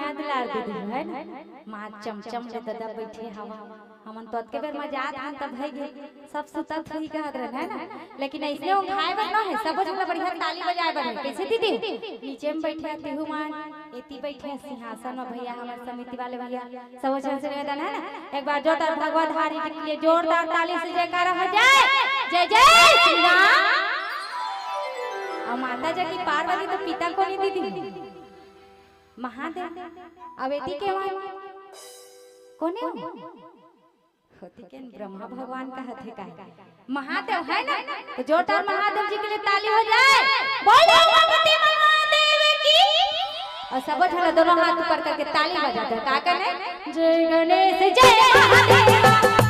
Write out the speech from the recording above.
माया दुलार दीदी है ना माँ चमचम ले दादा बैठे हवा हमन तो के बेर मजाक हम तब भई गए सब सुतत हुई कहत रहे है ना लेकिन इसने वो खाए बर ना है सब जगह बढ़िया ताली बजाए बर कैसे दीदी नीचे में बैठे तिहु मान एती बैठे सिंहासन में भैया हमारे समिति वाले भैया सब जन से निवेदन है ना एक बार जो तर भगवत हारी के लिए जोरदार ताली से जयकारा हो जाए जय जय श्री राम। और माता जी की पार्वती तो पिता को नहीं दीदी महादेव अवेदी के कोने होती के ब्रह्मा भगवान का हथे का महादेव है ना तो जोरदार महादेव जी के लिए ताली हो जाए बोलो उमापति महादेव की। और सब झला दोनों हाथ ऊपर करके ताली बजाते हैं का कहने जय गणेश जय महादेव।